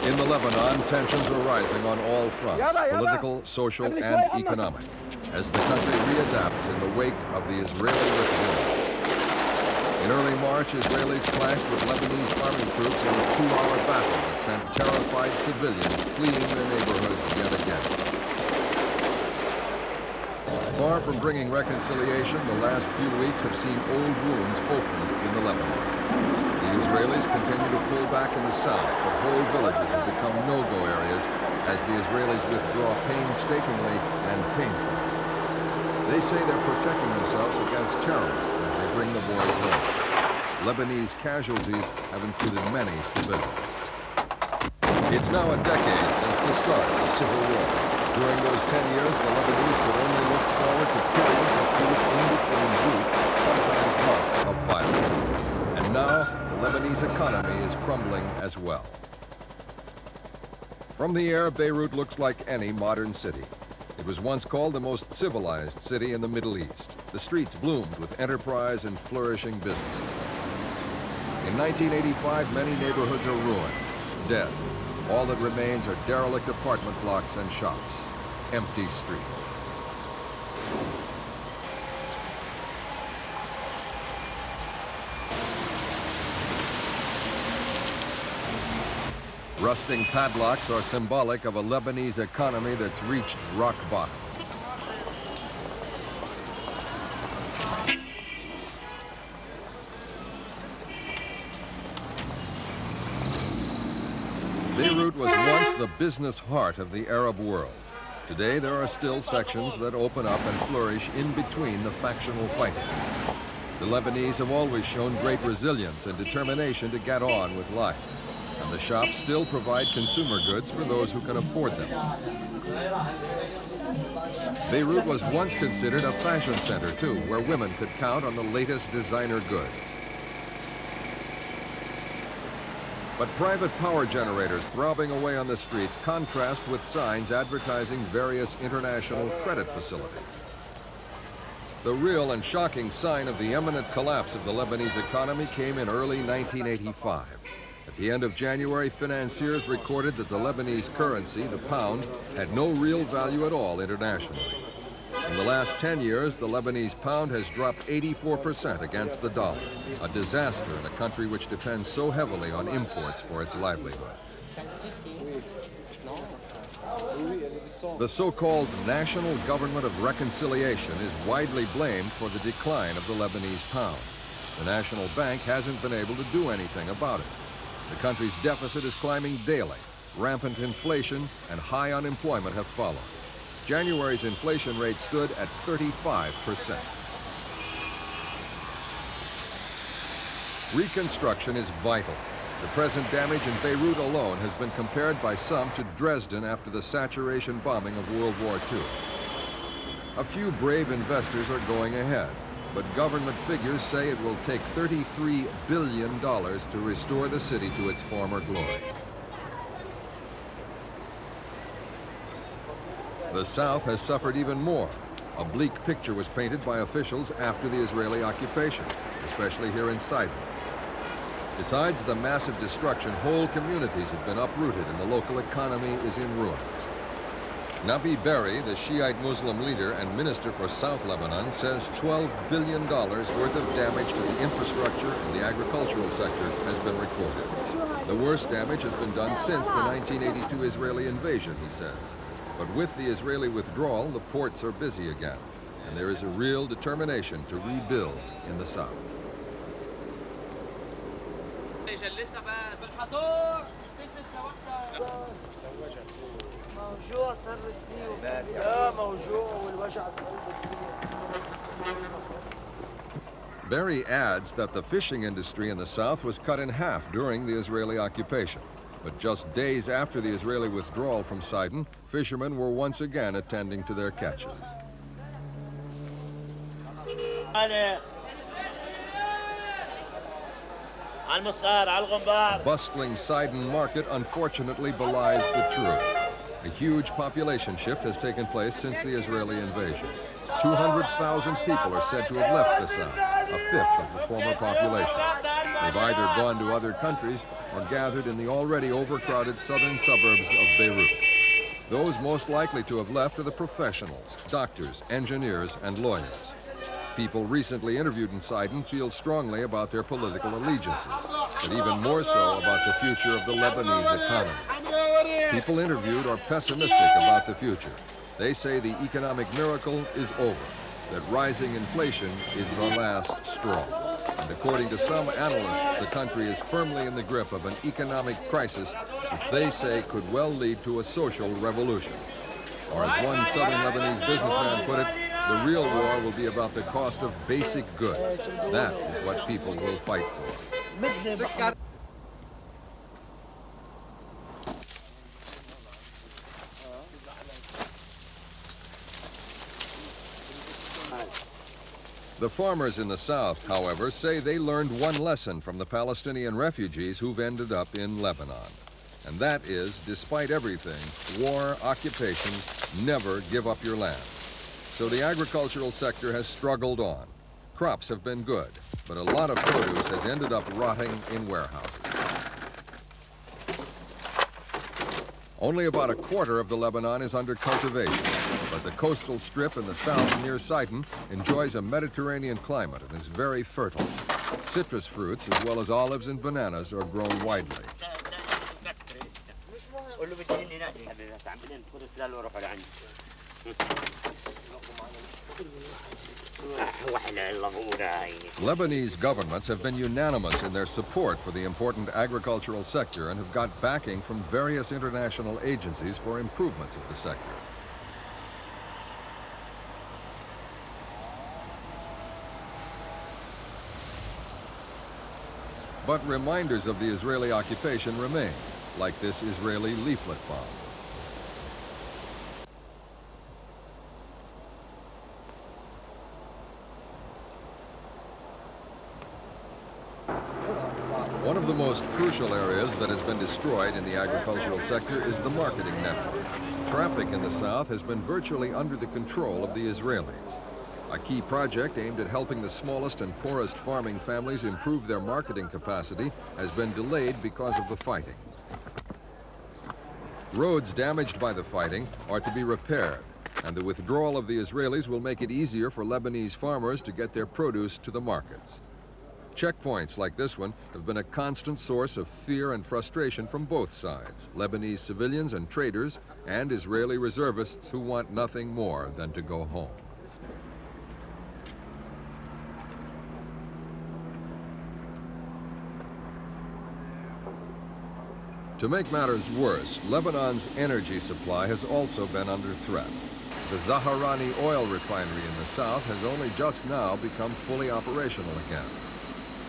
In the Lebanon, tensions are rising on all fronts, political, social, and economic, as the country readapts in the wake of the Israeli withdrawal. In early March, Israelis clashed with Lebanese army troops in a 2-hour battle that sent terrified civilians fleeing their neighborhoods yet again. Far from bringing reconciliation, the last few weeks have seen old wounds opened in the Lebanon. The Israelis continue to pull back in the south, but whole villages have become no-go areas as the Israelis withdraw painstakingly and painfully. They say they're protecting themselves against terrorists as they bring the boys home. Lebanese casualties have included many civilians. It's now a decade since the start of the civil war. During those 10 years, the Lebanese could only look forward to periods of peace in between weeks, sometimes months of violence. And now, the Lebanese economy is crumbling as well. From the air, Beirut looks like any modern city. It was once called the most civilized city in the Middle East. The streets bloomed with enterprise and flourishing businesses. In 1985, many neighborhoods are ruined, dead. All that remains are derelict apartment blocks and shops, empty streets. Rusting padlocks are symbolic of a Lebanese economy that's reached rock bottom. Beirut was once the business heart of the Arab world. Today, there are still sections that open up and flourish in between the factional fighting. The Lebanese have always shown great resilience and determination to get on with life. And the shops still provide consumer goods for those who can afford them. Beirut was once considered a fashion center, too, where women could count on the latest designer goods. But private power generators throbbing away on the streets contrast with signs advertising various international credit facilities. The real and shocking sign of the imminent collapse of the Lebanese economy came in early 1985. At the end of January, financiers recorded that the Lebanese currency, the pound, had no real value at all internationally. In the last 10 years, the Lebanese pound has dropped 84% against the dollar, a disaster in a country which depends so heavily on imports for its livelihood. The so-called National Government of Reconciliation is widely blamed for the decline of the Lebanese pound. The National Bank hasn't been able to do anything about it. The country's deficit is climbing daily. Rampant inflation and high unemployment have followed. January's inflation rate stood at 35%. Reconstruction is vital. The present damage in Beirut alone has been compared by some to Dresden after the saturation bombing of World War II. A few brave investors are going ahead, but government figures say it will take $33 billion to restore the city to its former glory. The South has suffered even more. A bleak picture was painted by officials after the Israeli occupation, especially here in Sidon. Besides the massive destruction, whole communities have been uprooted and the local economy is in ruins. Nabi Berri, the Shiite Muslim leader and minister for South Lebanon, says $12 billion worth of damage to the infrastructure and the agricultural sector has been recorded. The worst damage has been done since the 1982 Israeli invasion, he says. But with the Israeli withdrawal, the ports are busy again, and there is a real determination to rebuild in the south. Berri adds that the fishing industry in the south was cut in half during the Israeli occupation. But just days after the Israeli withdrawal from Sidon, fishermen were once again attending to their catches. The bustling Sidon market unfortunately belies the truth. A huge population shift has taken place since the Israeli invasion. 200,000 people are said to have left the south, a fifth of the former population. They've either gone to other countries or gathered in the already overcrowded southern suburbs of Beirut. Those most likely to have left are the professionals, doctors, engineers, and lawyers. People recently interviewed in Sidon feel strongly about their political allegiances, but even more so about the future of the Lebanese economy. People interviewed are pessimistic about the future. They say the economic miracle is over, that rising inflation is the last straw. And according to some analysts, the country is firmly in the grip of an economic crisis, which they say could well lead to a social revolution. Or as one southern Lebanese businessman put it, the real war will be about the cost of basic goods. That is what people will fight for. The farmers in the south, however, say they learned one lesson from the Palestinian refugees who've ended up in Lebanon. And that is, despite everything, war, occupation, never give up your land. So the agricultural sector has struggled on. Crops have been good, but a lot of produce has ended up rotting in warehouses. Only about a quarter of the Lebanon is under cultivation, but the coastal strip in the south near Sidon enjoys a Mediterranean climate and is very fertile. Citrus fruits, as well as olives and bananas, are grown widely. Lebanese governments have been unanimous in their support for the important agricultural sector and have got backing from various international agencies for improvements of the sector. But reminders of the Israeli occupation remain, like this Israeli leaflet bomb. One of the most crucial areas that has been destroyed in the agricultural sector is the marketing network. Traffic in the south has been virtually under the control of the Israelis. A key project aimed at helping the smallest and poorest farming families improve their marketing capacity has been delayed because of the fighting. Roads damaged by the fighting are to be repaired, and the withdrawal of the Israelis will make it easier for Lebanese farmers to get their produce to the markets. Checkpoints like this one have been a constant source of fear and frustration from both sides, Lebanese civilians and traders, and Israeli reservists who want nothing more than to go home. To make matters worse, Lebanon's energy supply has also been under threat. The Zaharani oil refinery in the south has only just now become fully operational again.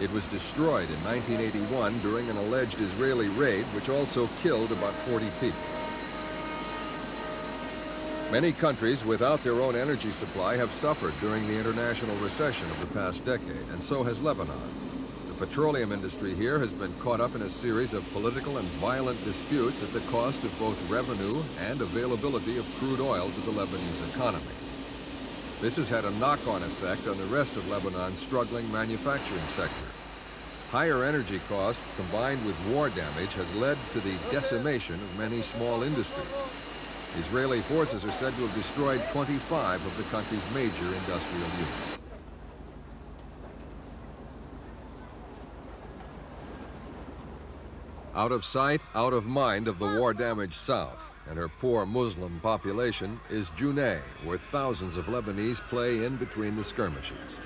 It was destroyed in 1981 during an alleged Israeli raid, which also killed about 40 people. Many countries without their own energy supply have suffered during the international recession of the past decade, and so has Lebanon. The petroleum industry here has been caught up in a series of political and violent disputes at the cost of both revenue and availability of crude oil to the Lebanese economy. This has had a knock-on effect on the rest of Lebanon's struggling manufacturing sector. Higher energy costs combined with war damage has led to the decimation of many small industries. Israeli forces are said to have destroyed 25 of the country's major industrial units. Out of sight, out of mind of the war-damaged south and her poor Muslim population is Junay, where thousands of Lebanese play in between the skirmishes.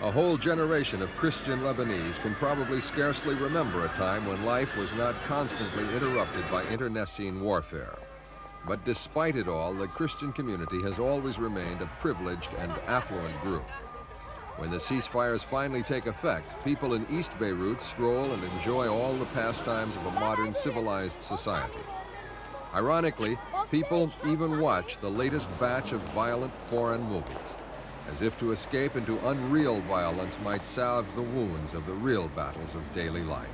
A whole generation of Christian Lebanese can probably scarcely remember a time when life was not constantly interrupted by internecine warfare. But despite it all, the Christian community has always remained a privileged and affluent group. When the ceasefires finally take effect, people in East Beirut stroll and enjoy all the pastimes of a modern civilized society. Ironically, people even watch the latest batch of violent foreign movies, as if to escape into unreal violence might salve the wounds of the real battles of daily life.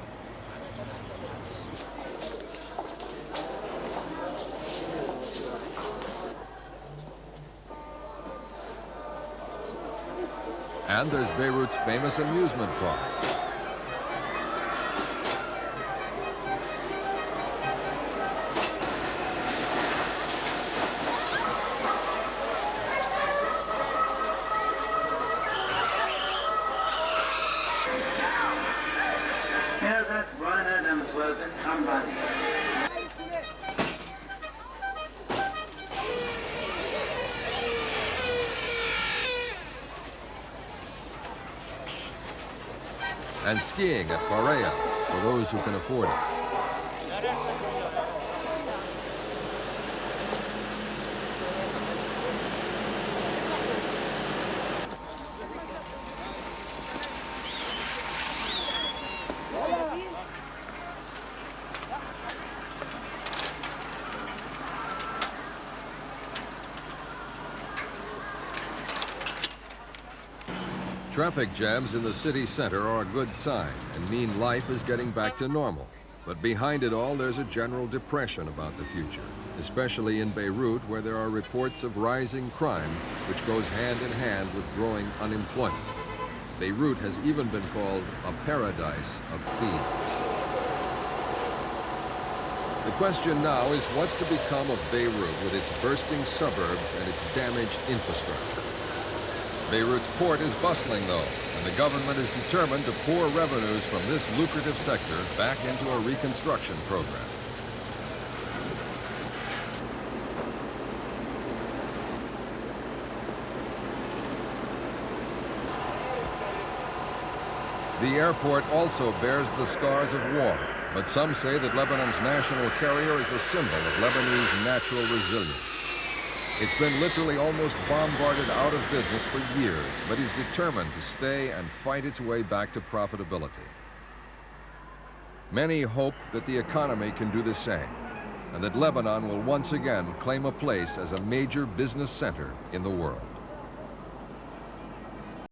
And there's Beirut's famous amusement park. Yeah, that's one of them swerving somebody. And skiing at Faria for those who can afford it. Traffic jams in the city center are a good sign and mean life is getting back to normal. But behind it all, there's a general depression about the future, especially in Beirut, where there are reports of rising crime, which goes hand in hand with growing unemployment. Beirut has even been called a paradise of thieves. The question now is what's to become of Beirut with its bursting suburbs and its damaged infrastructure? Beirut's port is bustling, though, and the government is determined to pour revenues from this lucrative sector back into a reconstruction program. The airport also bears the scars of war, but some say that Lebanon's national carrier is a symbol of Lebanese natural resilience. It's been literally almost bombarded out of business for years, but is determined to stay and fight its way back to profitability. Many hope that the economy can do the same, and that Lebanon will once again claim a place as a major business center in the world.